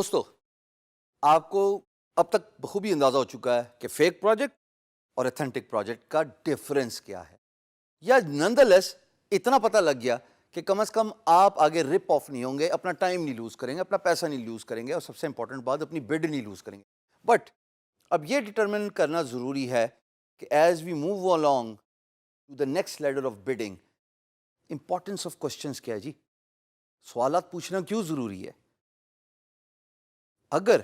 دوستو آپ کو اب تک بخوبی اندازہ ہو چکا ہے کہ فیک پروجیکٹ اور ایتھنٹک پروجیکٹ کا ڈیفرنس کیا ہے، یا نندلیس اتنا پتہ لگ گیا کہ کم از کم آپ آگے رپ آف نہیں ہوں گے، اپنا ٹائم نہیں لوز کریں گے، اپنا پیسہ نہیں لوز کریں گے، اور سب سے امپورٹنٹ بات اپنی بڈ نہیں لوز کریں گے. بٹ اب یہ ڈٹرمن کرنا ضروری ہے کہ as we move along to the next ladder of bidding, importance of questions کیا ہے جی؟ سوالات پوچھنا کیوں ضروری ہے؟ اگر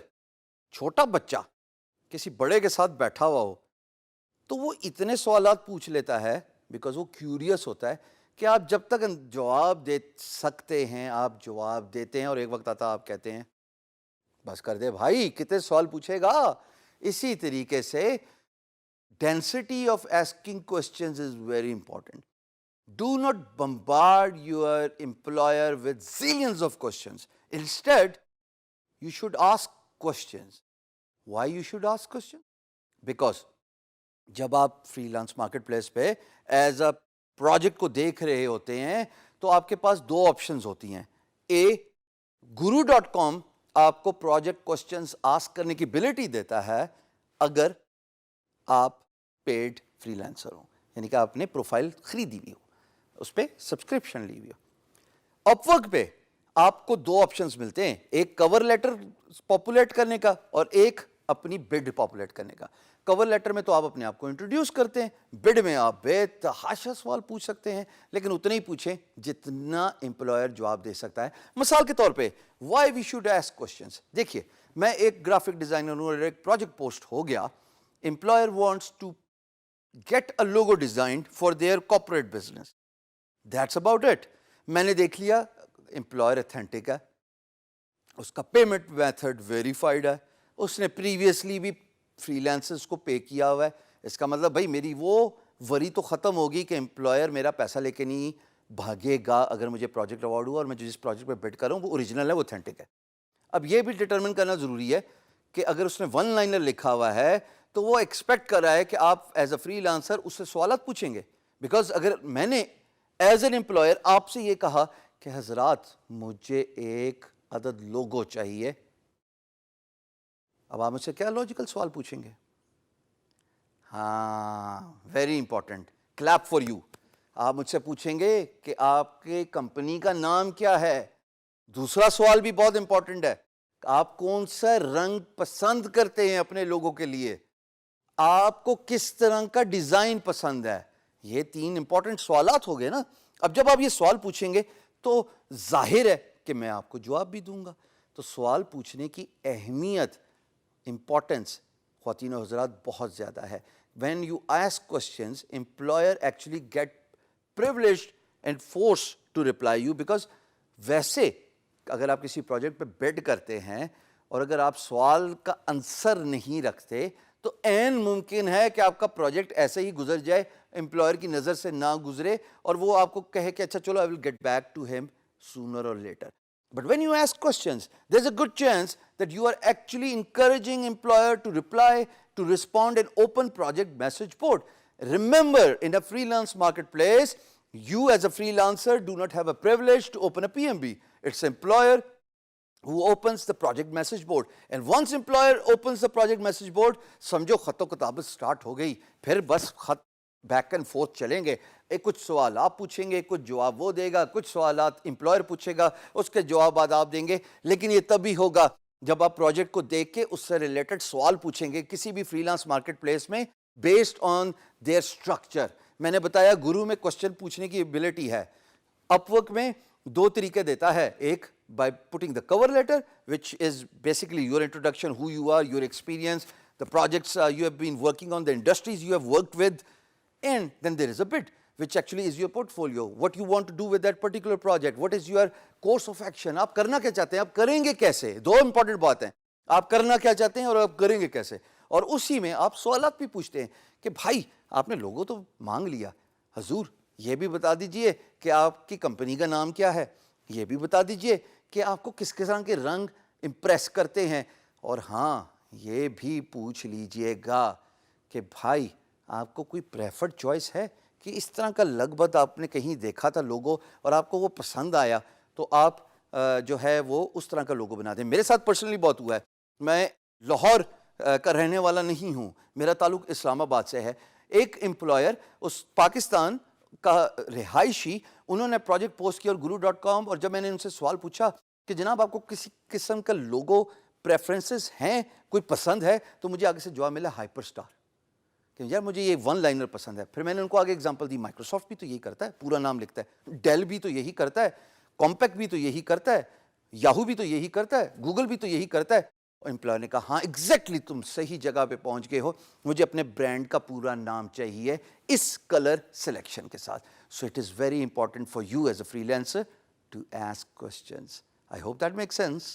چھوٹا بچہ کسی بڑے کے ساتھ بیٹھا ہوا ہو تو وہ اتنے سوالات پوچھ لیتا ہے بیکاز وہ کیوریس ہوتا ہے کہ آپ جب تک جواب دے سکتے ہیں آپ جواب دیتے ہیں، اور ایک وقت آتا آپ کہتے ہیں بس کر دے بھائی، کتنے سوال پوچھے گا. اسی طریقے سے density of asking questions is very important. Do not bombard your employer with zillions of questions. Instead, you should ask questions. Why you should ask questions? Because جب آپ فری لانس مارکیٹ پلیس پہ as a project کو دیکھ رہے ہوتے ہیں تو آپ کے پاس دو آپشنز ہوتی ہیں. guru.com آپ کو پروجیکٹ کوسچنز آسک کرنے کی ابیلٹی دیتا ہے اگر آپ پیڈ فری لانسر ہوں، یعنی کہ آپ نے پروفائل خریدی ہوئی ہو، اس پہ سبسکرپشن لی ہوئی ہو. اپ ورک پہ آپ کو دو آپشنز ملتے ہیں، ایک کور لیٹر پاپولیٹ کرنے کا اور ایک اپنی بڈ پاپولیٹ کرنے کا. کور لیٹر میں تو آپ اپنے آپ کو انٹروڈیوس کرتے ہیں، بڈ میں آپ بے تحاشا سوال پوچھ سکتے ہیں، لیکن اتنے ہی پوچھیں جتنا امپلائر جواب دے سکتا ہے. مثال کے طور پہ why we should ask questions. دیکھیے، میں ایک گرافک ڈیزائنر ہوں اور ایک پروجیکٹ پوسٹ ہو گیا، employer wants to get a logo designed for their corporate business. That's about it. میں نے دیکھ لیا امپلائر ایتھینٹک ہے، اس کا پیمنٹ میتھڈ ویریفائڈ ہے، اس نے پریویسلی بھی فری لانسرز کو پے کیا ہوا ہے. اس کا مطلب بھائی میری وہ وری تو ختم ہوگی کہ امپلائر میرا پیسہ لے کے نہیں بھاگے گا اگر مجھے پروجیکٹ اوارڈ ہوا اور میں جس پروجیکٹ پہ بڈ کر رہا ہوں وہ اوریجنل ہے، وہ ایتھینٹک ہے. اب یہ بھی ڈٹرمن کرنا ضروری ہے کہ اگر اس نے ون لائنر لکھا ہوا ہے تو وہ ایکسپیکٹ کر رہا ہے کہ آپ ایز اے فری لانسر اس سے سوالات پوچھیں گے. بیکاز اگر میں نے ایز این امپلائر آپ سے یہ کہا کہ حضرات مجھے ایک عدد لوگو چاہیے، اب آپ مجھ سے کیا لاجیکل سوال پوچھیں گے؟ ہاں، very important, clip for you. آپ مجھ سے پوچھیں گے کہ آپ کے کمپنی کا نام کیا ہے. دوسرا سوال بھی بہت امپورٹنٹ ہے، آپ کون سا رنگ پسند کرتے ہیں اپنے لوگوں کے لیے، آپ کو کس طرح کا ڈیزائن پسند ہے. یہ تین امپورٹنٹ سوالات ہو گئے نا. اب جب آپ یہ سوال پوچھیں گے تو ظاہر ہے کہ میں آپ کو جواب بھی دوں گا. تو سوال پوچھنے کی اہمیت، امپورٹنس خواتین و حضرات بہت زیادہ ہے. When you ask questions, employer actually get privileged and forced to reply you, because ویسے اگر آپ کسی پروجیکٹ پہ بیڈ کرتے ہیں اور اگر آپ سوال کا آنسر نہیں رکھتے تو عین ممکن ہے کہ آپ کا پروجیکٹ ایسے ہی گزر جائے، امپلائر کی نظر سے نہ گزرے، اور وہ آپ کو کہے کہ اچھا چلو I will get back to him sooner or later. But when you ask questions, there's a good chance that you are actually encouraging employer to reply, to respond an open project message board. Remember, in a freelance marketplace, you as a freelancer do not have a privilege to open a PMB. It's employer who opens the project message board. And once employer opens the project message board, سمجھو خط و کتابت start ہو گئی. پھر بس خط back and fourth چلیں گے. کچھ سوال آپ پوچھیں گے، کچھ جواب وہ دے گا، کچھ سوالات امپلائر پوچھے گا، اس کے جوابات آپ دیں گے. لیکن یہ تبھی ہوگا جب آپ پروجیکٹ کو دیکھ کے اس سے ریلیٹڈ سوال پوچھیں گے کسی بھی فری لانس مارکیٹ پلیس میں بیسڈ آن دیئر اسٹرکچر. میں نے بتایا گرو میں کوشچن پوچھنے کی ایبلٹی ہے. اپ ورک میں دو طریقے دیتا ہے، ایک by putting the cover letter, which is basically your introduction, who you are, your experience, the projects you have been working on, the industries you have worked with, and then there is a bid, which actually is your portfolio, what you want to do with that particular project, what is your course of action, آپ کرنا کیا چاہتے ہیں، آپ کریں گے کیسے. دو important بات ہیں، آپ کرنا کیا چاہتے ہیں اور آپ کریں گے کیسے. اور اسی میں آپ سوالات بھی پوچھتے ہیں کہ بھائی آپ نے لوگو تو مانگ لیا، حضور یہ بھی بتا دیجئے کہ آپ کی کمپنی کا نام کیا ہے، یہ بھی بتا دیجئے کہ آپ کو کس قسم کے رنگ امپریس کرتے ہیں، اور ہاں یہ بھی پوچھ لیجئے گا کہ بھائی آپ کو کوئی پریفرڈ چوائس ہے کہ اس طرح کا لگ بھگ آپ نے کہیں دیکھا تھا لوگو اور آپ کو وہ پسند آیا تو آپ جو ہے وہ اس طرح کا لوگو بنا دیں. میرے ساتھ پرسنلی بہت ہوا ہے. میں لاہور کا رہنے والا نہیں ہوں, میرا تعلق اسلام آباد سے ہے. ایک امپلائر اس پاکستان کا رہائشی, انہوں نے پروجیکٹ پوسٹ کیا اور guru.com, اور جب میں نے ان سے سوال پوچھا کہ جناب آپ کو کسی قسم کا لوگو پریفرنسز ہیں, کوئی پسند ہے, تو مجھے آگے سے جواب ملا ہائپر اسٹار, کہ یار مجھے یہ ون لائنر پسند ہے. پھر میں نے ان کو آگے اگزامپل دی, مائکروسافٹ بھی تو یہی کرتا ہے, پورا نام لکھتا ہے, ڈیل بھی تو یہی کرتا ہے, کمپیکٹ بھی تو یہی کرتا ہے, یاہو بھی تو یہی کرتا ہے, گوگل بھی تو یہی کرتا ہے. امپلائر نے کہا ہاں ایگزیکٹلی تم صحیح جگہ پہ پہنچ گئے ہو, مجھے اپنے برانڈ کا پورا نام چاہیے اس کلر سلیکشن کے ساتھ. So it is very important for you as a freelancer to ask questions. I hope that make sense.